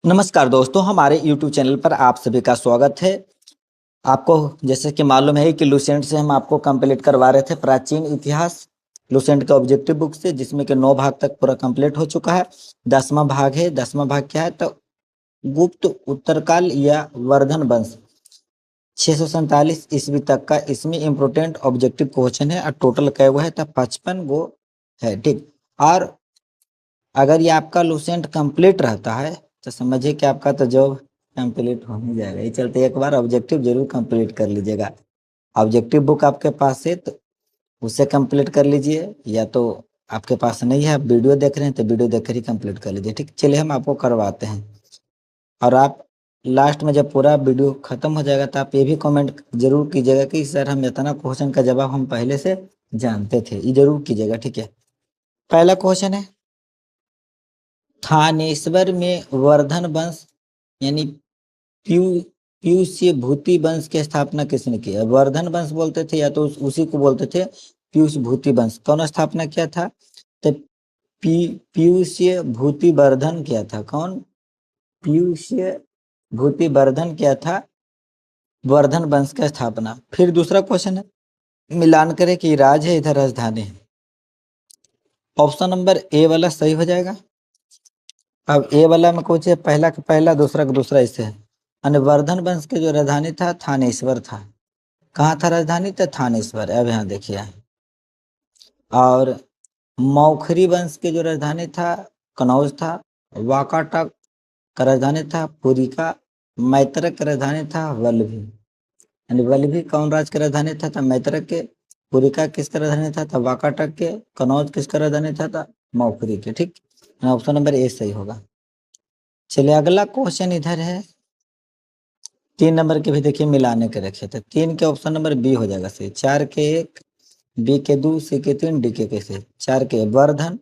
नमस्कार दोस्तों, हमारे YouTube चैनल पर आप सभी का स्वागत है। आपको जैसे कि मालूम है कि लुसेंट से हम आपको कंप्लीट करवा रहे थे प्राचीन इतिहास लुसेंट के ऑब्जेक्टिव बुक से, जिसमें कि 9 भाग तक पूरा कंप्लीट हो चुका है। 10वां भाग है। 10वां भाग क्या है तो गुप्त उत्तरकाल या वर्धन वंश 647 ईस्वी तक का इसमें इम्पोर्टेंट ऑब्जेक्टिव क्वेश्चन है। और टोटल क्या हुआ है तो 55 गो है, ठीक। और अगर ये आपका लुसेंट कंप्लीट रहता है तो समझिए कि आपका तो जॉब कंप्लीट हो ही जाएगा। ये चलते एक बार ऑब्जेक्टिव जरूर कंप्लीट कर लीजिएगा। ऑब्जेक्टिव बुक आपके पास है तो उससे कंप्लीट कर लीजिए, या तो आपके पास नहीं है, आप वीडियो देख रहे हैं तो वीडियो देखकर ही कंप्लीट कर लीजिए, ठीक। चलिए हम आपको करवाते हैं। और आप लास्ट में जब पूरा वीडियो खत्म हो जाएगा तो आप ये भी कमेंट जरूर कीजिएगा कि सर हम इतना क्वेश्चन का जवाब हम पहले से जानते थे। ये जरूर कीजिएगा, ठीक है। पहला क्वेश्चन है, थानेश्वर में वर्धन वंश यानी प्यू पीयूष भूति वंश की स्थापना किसने की है? वर्धन वंश बोलते थे या तो उसी को बोलते थे पीयूष भूति वंश। कौन स्थापना किया था? तो पीयूष भूति वर्धन किया था। कौन? पीयूष भूति वर्धन किया था वर्धन वंश का स्थापना। फिर दूसरा क्वेश्चन है, मिलान करें कि राज है इधर राजधानी है। ऑप्शन नंबर ए वाला सही हो जाएगा। अब ए वाला में कुछ है, पहला का पहला दूसरा का दूसरा ऐसे है। यानी वर्धन वंश के जो राजधानी था थानेश्वर था। कहाँ था राजधानी? तो थानेश्वर। अब यहाँ देखिए। और मौखरी वंश के जो राजधानी था कनौज था। वाकाटक का राजधानी था पुरिका। मैत्रक का राजधानी था वल्लभी। यानी वल्लभी कौन राज का राजधानी था? मैत्रक के। पुरिका किसका राजधानी था? वाकाटक के। कनौज किसका राजधानी था? मौखरी के, ठीक। ऑप्शन नंबर ए सही होगा। चलिए अगला क्वेश्चन इधर है, 3 नंबर के भी देखिए मिलाने के रखे थे। 3 के ऑप्शन नंबर बी हो जाएगा सही। 4 के 1, बी के 2, सी के 3, डी के कैसे 4 के वर्धन।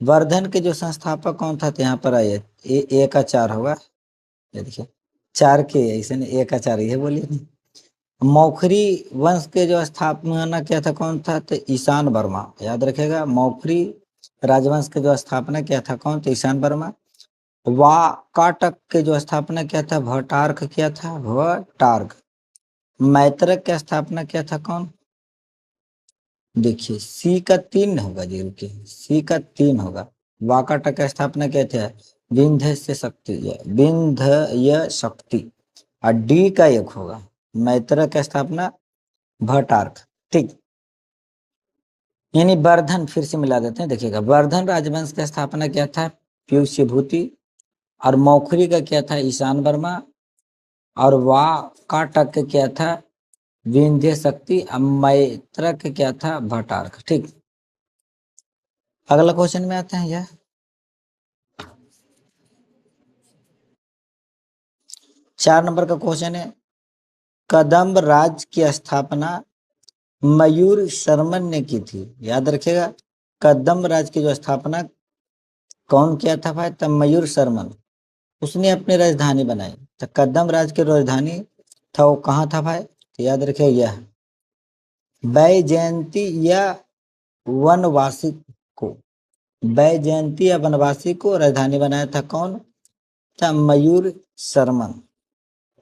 वर्धन के जो संस्थापक कौन था? तो यहाँ पर आइए, ए का 4 होगा। ये देखिए 4 के ऐसे नहीं, ए का 4 ये बोलिए नहीं। मौखरी वंश के जो स्थापना किया था कौन था? तो ईशान वर्मा। याद रखेगा, मौखरी राजवंश के जो स्थापना किया था कौन? तो ईशान वर्मा। वाकाटक के जो स्थापना किया था भट्टार्क किया था, भट्टार्क। मैत्रक की स्थापना किया था कौन? देखिए सी का 3 होगा जी, रुकिए, सी का 3 होगा। वाकाटक की स्थापना किया था विंध्य से शक्ति, विंध्य शक्ति। और डी का 1 होगा मैत्रक की स्थापना भट्टार्क, ठीक। यानी वर्धन फिर से मिला देते हैं, देखिएगा। वर्धन राजवंश की स्थापना किया था पीयूष भूति। और मौखरी का क्या था? ईशान वर्मा। और वाकाटक क्या था? विंध्य शक्ति। मैत्रक क्या था? भट्टार्क, ठीक। अगला क्वेश्चन में आते हैं यह 4 नंबर का क्वेश्चन है, कदम्ब राज की स्थापना मयूर शर्मन ने की थी। याद रखिएगा, कदम्ब राज की जो स्थापना कौन किया था भाई? तब मयूर शर्मन। उसने अपनी राजधानी बनाई। तो कदम्ब राज की राजधानी था वो कहाँ था भाई? तो याद रखिए यह बैजयंती या वनवासी को, बैजयंती या वनवासी को राजधानी बनाया था कौन? था मयूर शर्मन।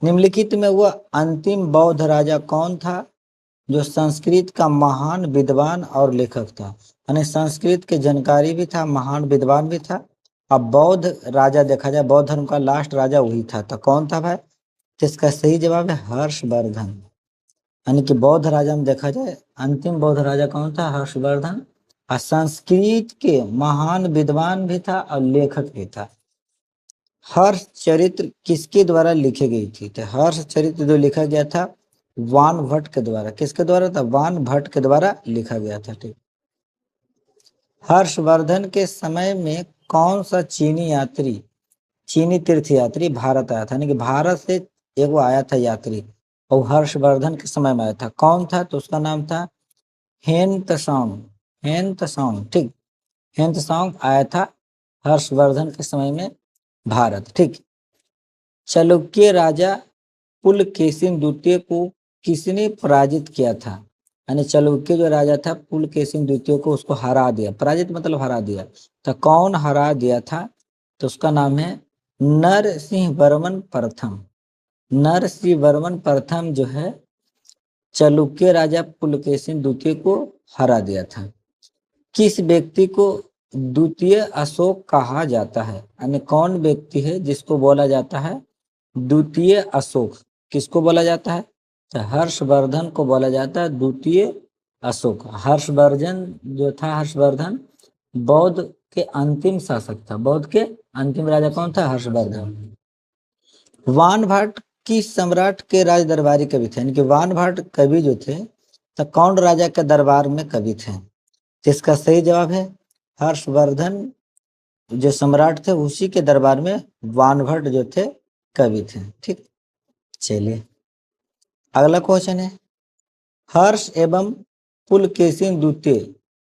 निम्नलिखित में वह अंतिम बौद्ध राजा कौन था जो संस्कृत का महान विद्वान और लेखक था? यानी संस्कृत के जानकारी भी था, महान विद्वान भी था। अब बौद्ध राजा देखा जाए, बौद्ध धर्म का लास्ट राजा वही था। तो कौन था भाई? तो इसका सही जवाब है हर्षवर्धन। यानी कि बौद्ध राजा में देखा जाए अंतिम बौद्ध राजा कौन था? हर्षवर्धन। और संस्कृत के महान विद्वान भी था और लेखक भी था। हर्ष चरित्र किसके द्वारा लिखी गई थी? तो हर्ष चरित्र जो लिखा गया था वान भट्ट के द्वारा। किसके द्वारा था? वान भट्ट के द्वारा लिखा गया था, ठीक। हर्षवर्धन के समय में कौन सा चीनी यात्री, चीनी तीर्थयात्री भारत आया था? यानी कि भारत से एक वो आया था यात्री, और हर्षवर्धन के समय में आया था। कौन था? तो उसका नाम था हेन त्सोंग। हेन त्सोंग, ठीक। हेन त्सोंग आया था हर्षवर्धन के समय में भारत, ठीक। चालुक्य राजा पुलकेशिन द्वितीय को किसने पराजित किया था? यानी चालुक्य जो राजा था पुलकेशिन द्वितीय को उसको हरा दिया। पराजित मतलब हरा दिया। तो कौन हरा दिया था? तो उसका नाम है नरसिंह वर्मन प्रथम, नरसिंह वर्मन प्रथम जो है चालुक्य राजा पुलकेशिन द्वितीय को हरा दिया था। किस व्यक्ति को द्वितीय अशोक कहा जाता है, यानी कौन व्यक्ति है जिसको बोला जाता है द्वितीय अशोक? किसको बोला जाता है? तो हर्षवर्धन को बोला जाता है द्वितीय अशोक। हर्षवर्धन जो था, हर्षवर्धन बौद्ध के अंतिम शासक था। बौद्ध के अंतिम राजा कौन था? हर्षवर्धन। वानभट्ट किस सम्राट के राज दरबारी कवि थे, यानी कि वानभट्ट कवि जो थे तो कौन राजा के दरबार में कवि थे? जिसका सही जवाब है हर्षवर्धन जो सम्राट थे उसी के दरबार में वानभट्ट जो थे कवि थे। ठीक, चलिए अगला क्वेश्चन है, हर्ष एवं पुलकेशिन द्वितीय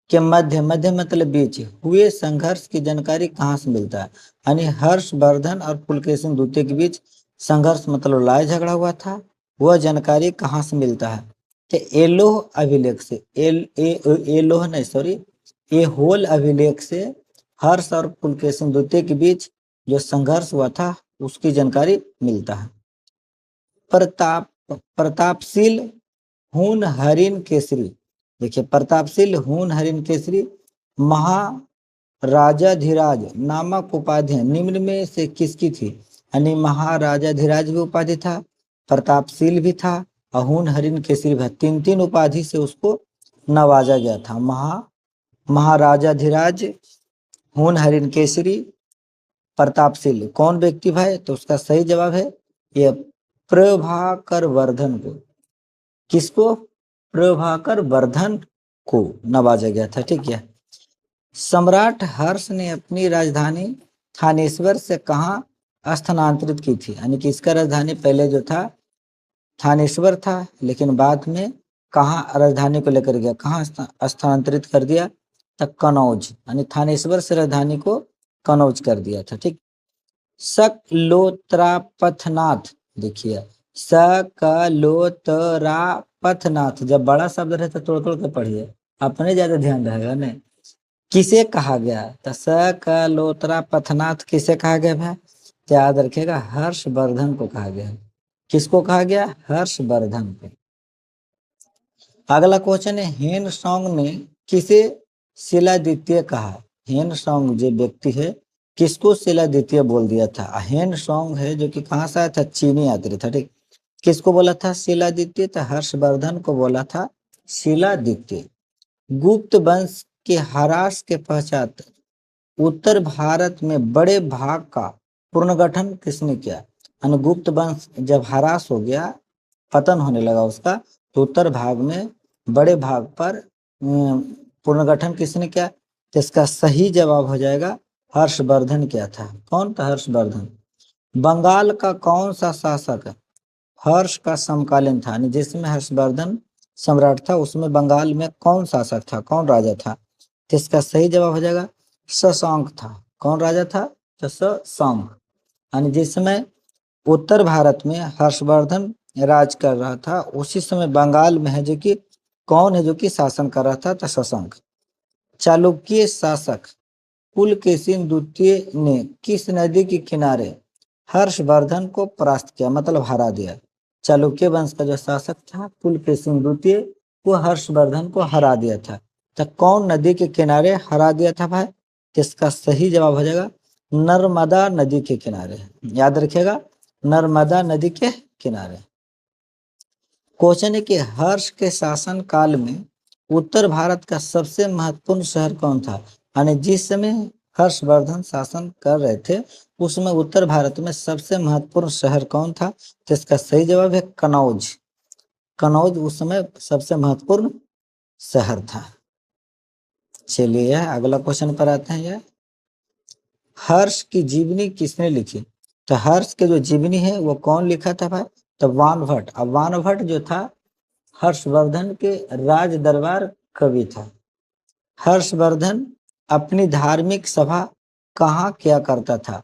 के मध्य, मध्य मतलब बीच हुए संघर्ष की जानकारी कहाँ से मिलता है? यानी हर्षवर्धन और पुलकेशिन द्वितीय के बीच संघर्ष मतलब लड़ाई झगड़ा हुआ था, वह जानकारी कहाँ से मिलता है? कि एलोह अभिलेख से, एलोह नहीं सॉरी एहोल अभिलेख से हर्ष और पुलकेशिन द्वितीय के बीच जो संघर्ष हुआ था उसकी जानकारी मिलता है। प्रतापशील हून हरिन केसरी, देखिए प्रतापशील हून हरिन केसरी महाराजाधिराज नामक उपाधि निम्न में से किसकी थी? यानी महाराजाधिराज भी उपाधि था, प्रतापशील भी था और हून हरिन केसरी भी, तीन तीन उपाधि से उसको नवाजा गया था। महाराजाधिराज, हून हरिन केसरी, प्रतापशील, कौन व्यक्ति भाई? तो उसका सही जवाब है ये प्रभाकर वर्धन को। किसको? प्रभाकर वर्धन को नवाजा गया था। ठीक है, सम्राट हर्ष ने अपनी राजधानी थानेश्वर से कहाँ स्थानांतरित की थी? यानी कि इसका राजधानी पहले जो था थानेश्वर था, लेकिन बाद में कहाँ राजधानी को लेकर गया, कहाँ स्थानांतरित कर दिया? तक कनौज, यानी थानेश्वर से राजधानी को कनौज कर दिया था। ठीक, सकलोत्रापथनाथ, देखिए सकलोत्रापथनाथ, जब बड़ा शब्द रहे तो तोड़ तोड़ के पढ़िए, अपने ज्यादा ध्यान रहेगा नहीं। किसे कहा गया? तो सकलोत्रापथनाथ किसे कहा गया है? तो याद रखिएगा हर्षवर्धन को कहा गया। किसको कहा गया? हर्षवर्धन को। अगला क्वेश्चन है, हेन सॉन्ग ने किसे शिलादित्य कहा? हेन सॉन्ग जो व्यक्ति है किसको शिलादित्य बोल दिया था? हेन सॉन्ग है जो कि कहाँ से आया था? चीनी यात्री था। ठीक, किसको बोला था शिलादित्य? तो हर्षवर्धन को बोला था शिलादित्य। गुप्त वंश के ह्रास के पश्चात उत्तर भारत में बड़े भाग का पुनर्गठन किसने किया? गुप्त वंश जब ह्रास हो गया, पतन होने लगा उसका, तो उत्तर भाग में बड़े भाग पर पुनर्गठन किसने किया? तो इसका सही जवाब हो जाएगा हर्षवर्धन किया था। कौन था? हर्षवर्धन। बंगाल का कौन सा शासक हर्ष का समकालीन था? जिसमें हर्षवर्धन सम्राट था उसमें बंगाल में कौन शासक था, कौन राजा था? तो इसका सही जवाब हो जाएगा शशांक था। कौन राजा था? तो शशांक। यानी जिस समय उत्तर भारत में हर्षवर्धन राज कर रहा था उसी समय बंगाल में है जो कि कौन है जो कि शासन कर रहा था? तो शशांक। चालुक्य शासक पुलकेशिन द्वितीय ने किस नदी के किनारे हर्षवर्धन को परास्त किया, मतलब हरा दिया? चालुक्य वंश का जो शासक था पुलकेशिन द्वितीय, वो हर्षवर्धन को हरा दिया था। तो कौन नदी के किनारे हरा दिया था भाई? इसका सही जवाब हो जाएगा नर्मदा नदी के किनारे। याद रखिएगा नर्मदा नदी के किनारे। क्वेश्चन है कि हर्ष के शासन काल में उत्तर भारत का सबसे महत्वपूर्ण शहर कौन था? यानी जिस समय हर्षवर्धन शासन कर रहे थे उसमें उत्तर भारत में सबसे महत्वपूर्ण शहर कौन था? तो इसका सही जवाब है कनौज। कनौज उस समय सबसे महत्वपूर्ण शहर था। चलिए अगला क्वेश्चन पर आते हैं। यह हर्ष की जीवनी किसने लिखी? तो हर्ष के जो जीवनी है वो कौन लिखा था भाई? तो वानभट्ट। अब वानभट्ट जो था हर्षवर्धन के राज दरबार कवि था। हर्षवर्धन अपनी धार्मिक सभा कहाँ किया करता था?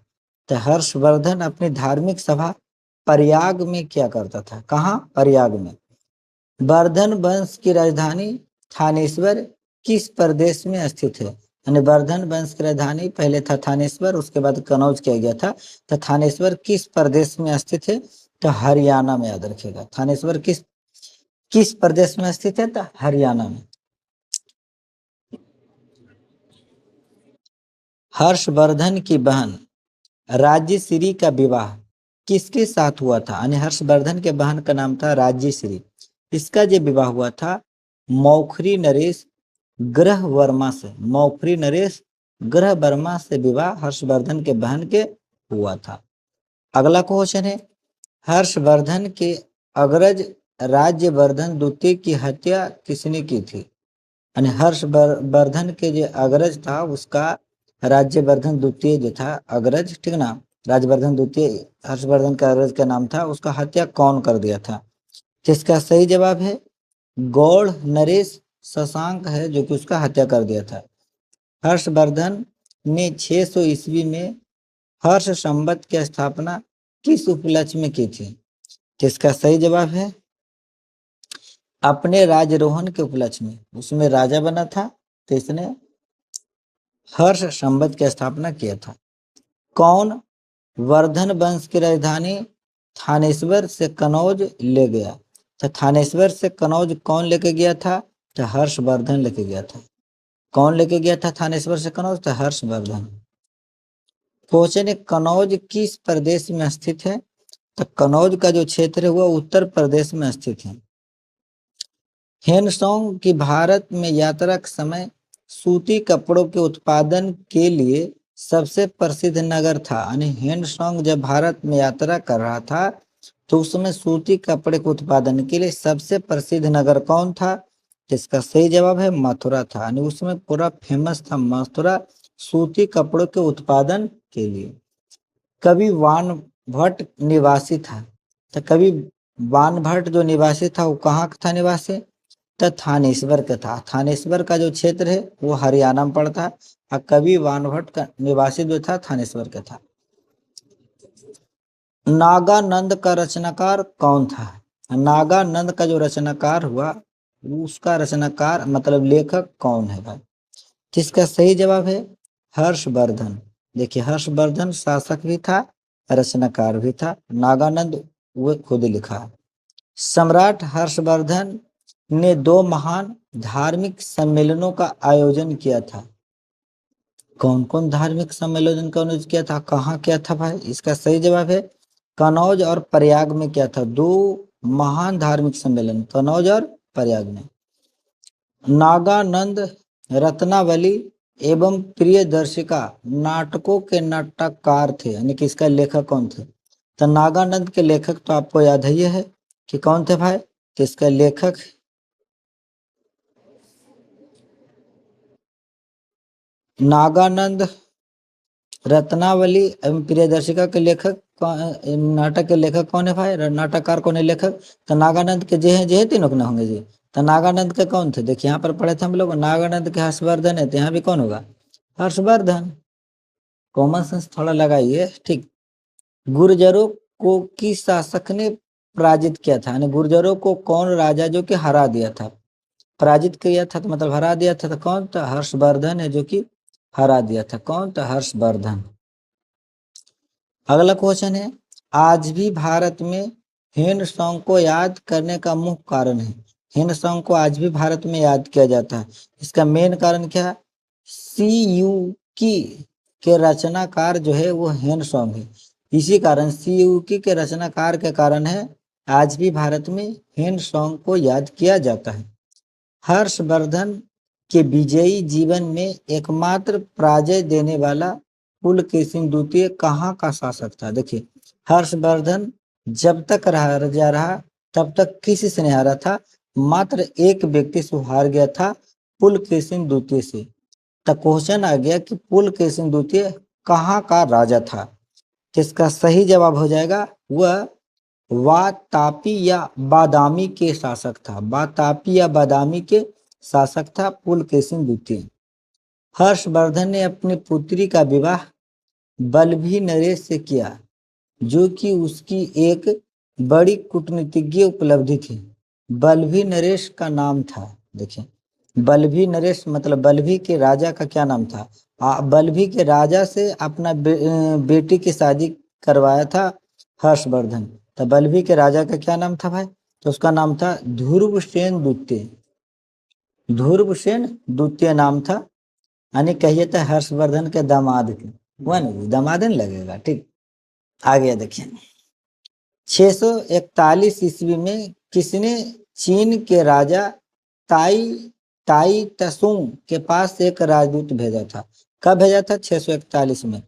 तो हर्षवर्धन अपनी धार्मिक सभा प्रयाग में किया करता था। कहाँ? प्रयाग में। वर्धन वंश की राजधानी थानेश्वर किस प्रदेश में स्थित है? यानी वर्धन वंश की राजधानी पहले था थानेश्वर, उसके बाद कनौज किया गया था। तो थानेश्वर किस प्रदेश में स्थित है? तो हरियाणा में, याद रखिएगा। थानेश्वर किस किस प्रदेश में स्थित है? तो हरियाणा में। हर्षवर्धन की बहन राज्यश्री का विवाह किसके साथ हुआ था? यानी हर्षवर्धन के बहन का नाम था राज्यश्री। इसका जो विवाह हुआ था मौखरी नरेश ग्रह वर्मा से। मौखरी नरेश ग्रह वर्मा से विवाह हर्षवर्धन के बहन के हुआ था। अगला क्वेश्चन है, हर्षवर्धन के अग्रज राज्यवर्धन द्वितीय की हत्या किसने की थी? यानी हर्षवर्धन के जो अग्रज था उसका राज्यवर्धन द्वितीय जो था अग्रज, ठीक ना, राज्यवर्धन द्वितीय हर्षवर्धन का अग्रज का नाम था, उसका हत्या कौन कर दिया था? जिसका सही जवाब है गौड़ नरेश शशांक है, जो कि उसका हत्या कर दिया था। हर्षवर्धन ने 600 ईस्वी में हर्ष संवत की स्थापना किस उपलक्ष्य में की थी? जिसका सही जवाब है अपने राजरोहण के उपलक्ष्य में। उसमें राजा बना था तो इसने हर्ष संवत की स्थापना किया था। कौन वर्धन वंश की राजधानी थानेश्वर से कनौज ले गया? तो थानेश्वर से कनौज कौन लेके गया था? तो हर्षवर्धन लेके गया था। कौन लेके गया था थानेश्वर से कनौज? तो हर्षवर्धन। क्वेश्चन है, कनौज किस प्रदेश में स्थित है? तो कनौज का जो क्षेत्र है वह उत्तर प्रदेश में स्थित है। हेनसोंग की भारत में यात्रा के समय सूती कपड़ों के उत्पादन के लिए सबसे प्रसिद्ध नगर था। यानी हेनसोंग जब भारत में यात्रा कर रहा था तो उस समय सूती कपड़े के उत्पादन के लिए सबसे प्रसिद्ध नगर कौन था? जिसका सही जवाब है मथुरा था। यानी उसमें पूरा फेमस था मथुरा सूती कपड़ों के उत्पादन के लिए। कवि वानभट्ट निवासी था। तो कवि वानभट्ट जो निवासी था वो कहाँ का था निवासी? तो थानेश्वर का था। थानेश्वर का जो क्षेत्र है वो हरियाणा में पड़ता है और कवि वानभट्ट का निवासी जो था थानेश्वर का था। नागानंद का रचनाकार कौन था? नागानंद का जो रचनाकार हुआ उसका रचनाकार मतलब लेखक कौन है भाई? जिसका सही जवाब है हर्षवर्धन। देखिए हर्षवर्धन शासक भी था रचनाकार भी था। नागानंद वो खुद लिखा है। सम्राट हर्षवर्धन ने 2 महान धार्मिक सम्मेलनों का आयोजन किया था। कौन कौन धार्मिक सम्मेलन का आयोजन किया था? कहाँ किया था भाई? इसका सही जवाब है कनौज और प्रयाग में किया था। 2 महान धार्मिक सम्मेलन कनौज और प्रयाग में। नागानंद रत्नावली एवं प्रियदर्शिका नाटकों के नाटककार थे। यानी कि इसका लेखक कौन थे? तो नागानंद के लेखक तो आपको याद ही है कि कौन थे भाई? तो इसका लेखक नागानंद रत्नावली एवं प्रियदर्शिका के लेखक नाटक के लेखक कौन है भाई? नाटककार कौन है? लेखक तो नागानंद के जे है तीनों के ना होंगे जी। तो नागानंद के कौन थे? देखिए यहाँ पर पढ़े थे हम लोग नागानंद के हर्षवर्धन है, तो यहाँ भी कौन होगा? हर्षवर्धन। कॉमन सेंस थोड़ा लगाइए, ठीक। गुर्जरों को किस शासक ने पराजित किया था? यानी गुर्जरों को कौन राजा जो कि हरा दिया था? पराजित किया था तो मतलब हरा दिया था। तो कौन? तो हर्षवर्धन है जो कि हरा दिया था। कौन? तो हर्षवर्धन। अगला क्वेश्चन है, आज भी भारत में हिंद सॉन्ग को याद करने का मुख्य कारण है। हिंद सॉन्ग को आज भी भारत में याद किया जाता है। इसका मेन कारण क्या है? सी यू की के रचनाकार जो है वो हिंद सॉन्ग है। इसी कारण सी यू की के रचनाकार के कारण है आज भी भारत में हिंद सॉन्ग को याद किया जाता है। हर्षवर्धन के विजयी जीवन में एकमात्र पराजय देने वाला पुलकेशिन द्वितीय कहाँ का शासक था? देखिए हर्षवर्धन जब तक राजा रहा तब तक किसी से नहीं हारा था, मात्र एक व्यक्ति से हार गया था, पुलकेशिन द्वितीय से। तो क्वेश्चन आ गया कि पुलकेशिन द्वितीय कहाँ का राजा था? जिसका सही जवाब हो जाएगा वह वातापी या बादामी के शासक था। वातापी या बादामी के शासक था पुलकेशिन द्वितीय। हर्षवर्धन ने अपनी पुत्री का विवाह बल्लभी नरेश से किया जो कि उसकी एक बड़ी कूटनीतिज्ञ उपलब्धि थी। बल्लभी नरेश का नाम था। देखिए बल्लभी नरेश मतलब बल्लभी के राजा का क्या नाम था? बल्लभी के राजा से अपना बेटी की शादी करवाया था हर्षवर्धन। तो बल्लभी के राजा का क्या नाम था भाई? तो उसका नाम था ध्रुवसेन द्वितीय। ध्रुवसेन द्वितीय नाम था। यानी कहिए तो हर्षवर्धन के दामाद के हुआ ना, दामाद नहीं लगेगा। ठीक, आगे देखिए 641 ईस्वी में किसने चीन के राजा ताई ताई तसुंग के पास एक राजदूत भेजा था? कब भेजा था? 641 में।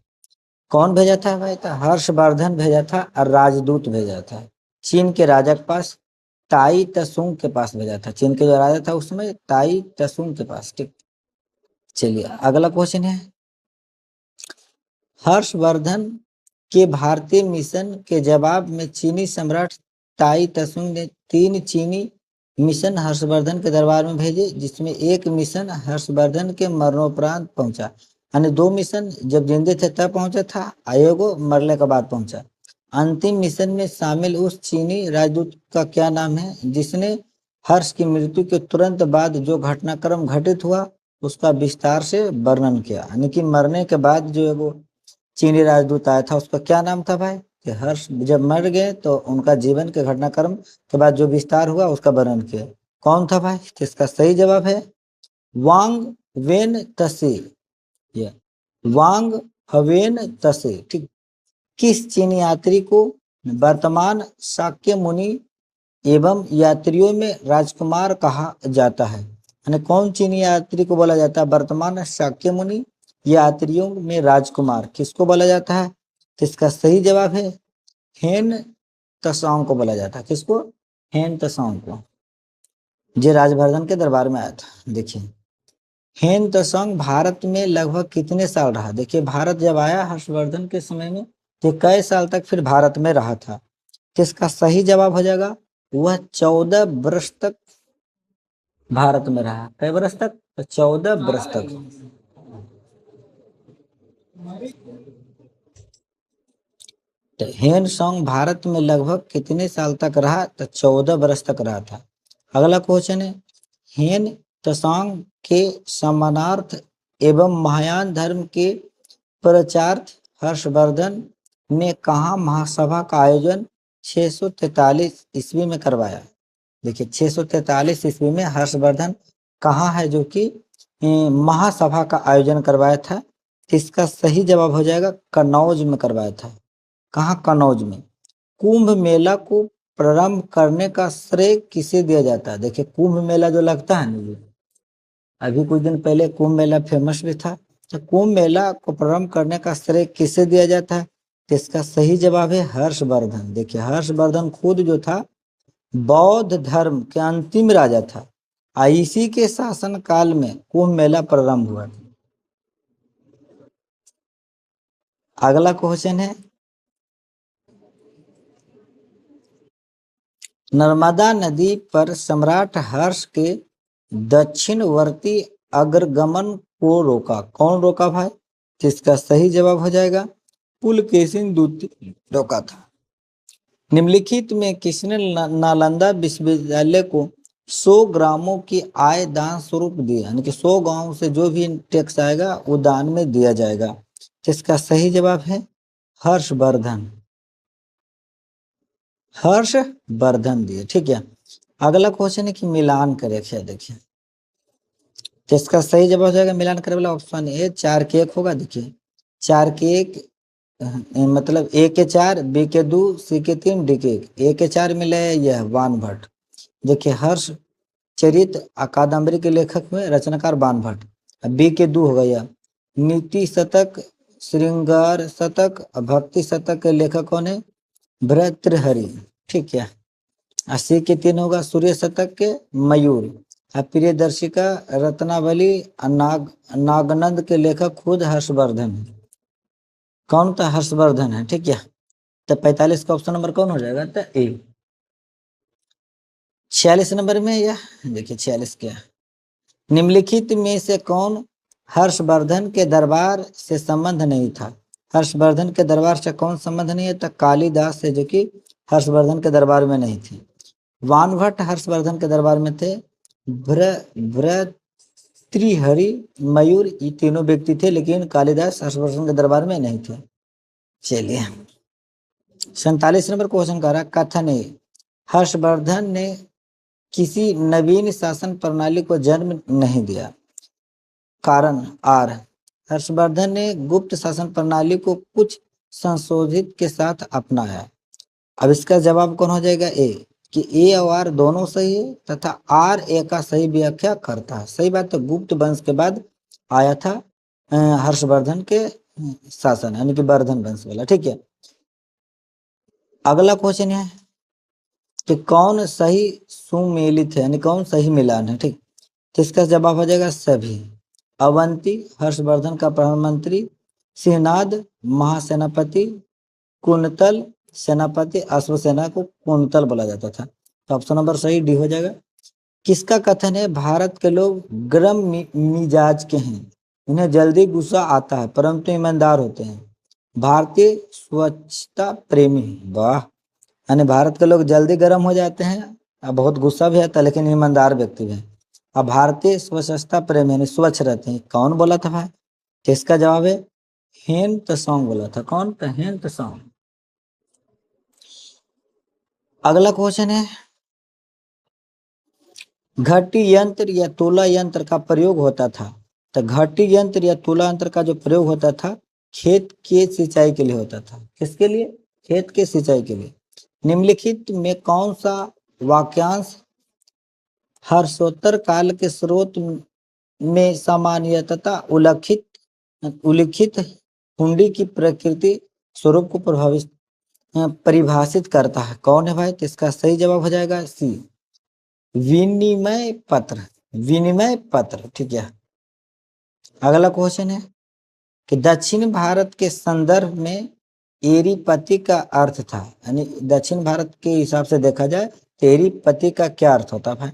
कौन भेजा था भाई? तो हर्षवर्धन भेजा था और राजदूत भेजा था चीन के राजा के पास। ताई तसुंग के पास भेजा था। चीन के जो राजा था उसमें ताई तसुंग के पास। ठीक, चलिए अगला क्वेश्चन है, हर्षवर्धन के भारतीय मिशन के जवाब में चीनी सम्राट ताई तसुंग ने 3 चीनी मिशन हर्षवर्धन के दरबार में भेजे, जिसमें एक मिशन हर्षवर्धन के मरणोपरांत पहुंचा। यानी 2 मिशन जब जिंदे थे तब पहुंचा था, आयोगो मरने के बाद पहुंचा। अंतिम मिशन में शामिल उस चीनी राजदूत का क्या नाम है जिसने हर्ष की मृत्यु के तुरंत बाद जो घटनाक्रम घटित हुआ उसका विस्तार से वर्णन किया? यानी कि मरने के बाद जो है वो चीनी राजदूत आया था उसका क्या नाम था भाई? कि हर्ष जब मर गए तो उनका जीवन के घटनाक्रम के बाद जो विस्तार हुआ उसका वर्णन किया। कौन था भाई? तो इसका सही जवाब है वांग वेन तसे। ये वांग हवेन तसे। ठीक, किस चीनी यात्री को वर्तमान शाक्य मुनि एवं यात्रियों में राजकुमार कहा जाता है? यानी कौन चीनी यात्री को बोला जाता है वर्तमान शाक्य मुनि यात्रियों में राजकुमार? किसको बोला जाता है? तो इसका सही जवाब है हेन तसांग को बोला जाता है। किसको? हेन तसांग को, जो राजवर्धन के दरबार में आया था। देखिए हेन तसांग भारत में लगभग कितने साल रहा? देखिए भारत जब आया हर्षवर्धन के समय में तो कई साल तक फिर भारत में रहा था। तो इसका सही जवाब हो जाएगा वह 14 वर्ष तक भारत में रहा। कई वर्ष तक? तो 14 वर्ष तक। तो हेन सॉन्ग भारत में लगभग कितने साल तक रहा? तो 14 वर्ष तक रहा था। अगला क्वेश्चन है, हेन तसांग के समानार्थ एवं महायान धर्म के प्रचारार्थ हर्षवर्धन ने कहाँ महासभा का आयोजन 643 ईस्वी में करवाया? देखिए 643 ईस्वी में हर्षवर्धन कहाँ है जो कि महासभा का आयोजन करवाया था? इसका सही जवाब हो जाएगा कन्नौज में करवाया था। कहाँ? कन्नौज में। कुंभ मेला को प्रारंभ करने का श्रेय किसे दिया जाता है? देखिए कुंभ मेला जो लगता है ना, अभी कुछ दिन पहले कुंभ मेला फेमस भी था। तो कुंभ मेला को प्रारंभ करने का श्रेय किसे दिया जाता है? तो इसका सही जवाब है हर्षवर्धन। देखिए हर्षवर्धन खुद जो था बौद्ध धर्म के अंतिम राजा था। इसी के शासन काल में कुंभ मेला प्रारंभ हुआ। अगला क्वेश्चन है, नर्मदा नदी पर सम्राट हर्ष के दक्षिणवर्ती अग्रगमन को रोका। कौन रोका भाई? जिसका सही जवाब हो जाएगा पुलकेशिन द्वितीय रोका था। निम्नलिखित में किसने नालंदा विश्वविद्यालय को 100 ग्रामों की आय दान स्वरूप दी? यानी कि 100 गांव से जो भी टैक्स आएगा वो दान में दिया जाएगा। इसका सही जवाब है हर्षवर्धन। हर्षवर्धन दिए। ठीक है, अगला क्वेश्चन है कि मिलान करे क्या? देखिए तो इसका सही जवाब हो जाएगा मिलान करे वाला ऑप्शन ए 4 के 1 होगा। देखिए 4 के 1 मतलब ए के 4 बी के 2 सी के 3 डी के 1। ए के 4 मिले यह वान भट्ट। देखिए हर्ष चरित कादम्बरी के लेखक में रचनाकार बाण भट्ट। बी के 2 हो गया नीति शतक श्रृंगार शतक भक्ति शतक के लेखक कौन है? भर्तृहरि। ठीक है, 80 के 3 होगा सूर्य शतक के मयूर। प्रियदर्शिका रत्नावली नागनंद के लेखक खुद हर्षवर्धन है। कौन? था हर्षवर्धन है। ठीक है, तो 45 का ऑप्शन नंबर कौन हो जाएगा? तो ए। 46 नंबर में यह देखिए 46 क्या, निम्नलिखित में से कौन हर्षवर्धन के दरबार से संबंध नहीं था? हर्षवर्धन के दरबार से कौन संबंध नहीं है? तो कालिदास से, जो कि हर्षवर्धन के दरबार में नहीं थे। वान भट्ट हर्षवर्धन के दरबार में थे। त्रिहरि, मयूर, ये तीनों व्यक्ति थे, लेकिन कालिदास हर्षवर्धन के दरबार में नहीं थे। चलिए 47 नंबर क्वेश्चन कर रहा, कथन है हर्षवर्धन ने किसी नवीन शासन प्रणाली को जन्म नहीं दिया। कारण आर, हर्षवर्धन ने गुप्त शासन प्रणाली को कुछ संशोधित के साथ अपनाया। अब इसका जवाब कौन हो जाएगा? ए, कि ए और आर दोनों सही है तथा आर ए का सही व्याख्या करता है। सही बात है, गुप्त वंश के बाद आया था हर्षवर्धन के शासन, यानी कि वर्धन वंश वाला। ठीक है, अगला क्वेश्चन है कि कौन सही सुमेलित है, यानी कौन सही मिलान है। ठीक, तो इसका जवाब हो जाएगा सभी। अवंती हर्षवर्धन का प्रधानमंत्री, सिंहनाद महासेनापति, कुंतल सेनापति, अश्वसेना को कुंतल बोला जाता था। तो ऑप्शन नंबर सही डी हो जाएगा। किसका कथन है भारत के लोग गर्म मिजाज के हैं, इन्हें जल्दी गुस्सा आता है परंतु ईमानदार होते हैं। भारतीय स्वच्छता प्रेमी, वाह, यानी भारत के लोग जल्दी गर्म हो जाते हैं और बहुत गुस्सा भी आता है लेकिन ईमानदार व्यक्ति भी है। अब भारतीय स्वच्छता प्रेमी यानी स्वच्छ रहते हैं, कौन बोला था भाई? तो इसका जवाब है हेन त्सोंग बोला था। कौन? तो हेन त्सोंग। अगला क्वेश्चन है घटी यंत्र या तुला यंत्र का प्रयोग होता था। तो घटी यंत्र या तुला यंत्र का जो प्रयोग होता था खेत के सिंचाई के लिए होता था। किसके लिए? खेत के सिंचाई के लिए। निम्नलिखित में कौन सा वाक्यांश हर्षोत्तर काल के स्रोत में सामान्यतः उल्लिखित हुंडी की प्रकृति स्वरूप को परिभाषित करता है? कौन है भाई? तो इसका सही जवाब हो जाएगा सी, विनिमय पत्र। विनिमय पत्र, ठीक है। अगला क्वेश्चन है कि दक्षिण भारत के संदर्भ में एरीपति का अर्थ था, यानी दक्षिण भारत के हिसाब से देखा जाए तो एरीपति का क्या अर्थ होता है?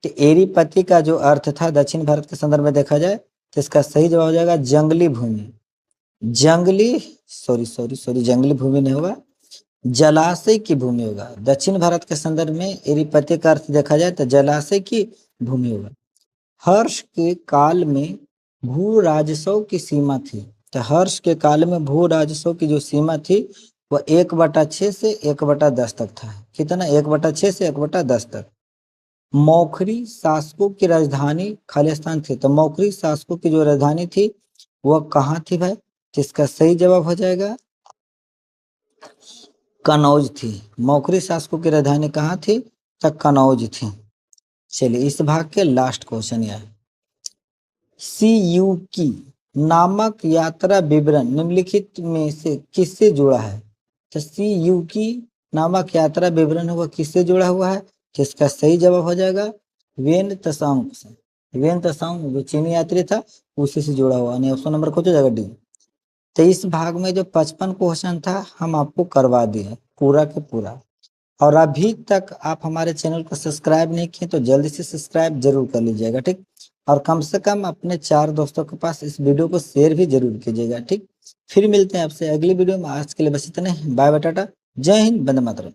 तो एरीपति का जो अर्थ था दक्षिण भारत के संदर्भ में देखा जाए तो इसका सही जवाब हो जाएगा जंगली भूमि। जंगली भूमि नहीं होगा, जलाशय की भूमि होगा। दक्षिण भारत के संदर्भ में एरीपति का अर्थ देखा जाए तो जलाशय की भूमि होगा। हर्ष के काल में भू राजस्व की सीमा थी। तो हर्ष के काल में भू राजस्व की जो सीमा थी वह 1/6 से 1/10 तक था। कितना? 1/6 से 1/10 तक। मौखरी शासकों की राजधानी खालिस्तान थी। तो मौखरी शासकों की जो राजधानी थी वह कहाँ थी भाई? जिसका सही जवाब हो जाएगा कनौज थी। मौखरी शासकों की राजधानी कहाँ थी? तो कनौज थी। चलिए इस भाग के लास्ट क्वेश्चन यह है, सीयूकी नामक यात्रा विवरण निम्नलिखित में से किससे जुड़ा है? तो सीयूकी नामक यात्रा विवरण वह किससे जुड़ा हुआ है? जिसका सही जवाब हो जाएगा वेन त्सोंग से। वेन त्सोंग जो चीनी यात्री था उसी से जुड़ा हुआ, यानी ऑप्शन नंबर खोज हो जाएगा डी। तो इस भाग में जो 55 क्वेश्चन था हम आपको करवा दिए पूरा के पूरा। और अभी तक आप हमारे चैनल को सब्सक्राइब नहीं किए तो जल्दी से सब्सक्राइब जरूर कर लीजिएगा, ठीक। और कम से कम अपने 4 दोस्तों के पास इस वीडियो को शेयर भी जरूर कीजिएगा, ठीक। फिर मिलते हैं आपसे अगली वीडियो में। आज के लिए बस इतना ही। बाय बाय, टाटा, जय हिंद, वंदे मातरम।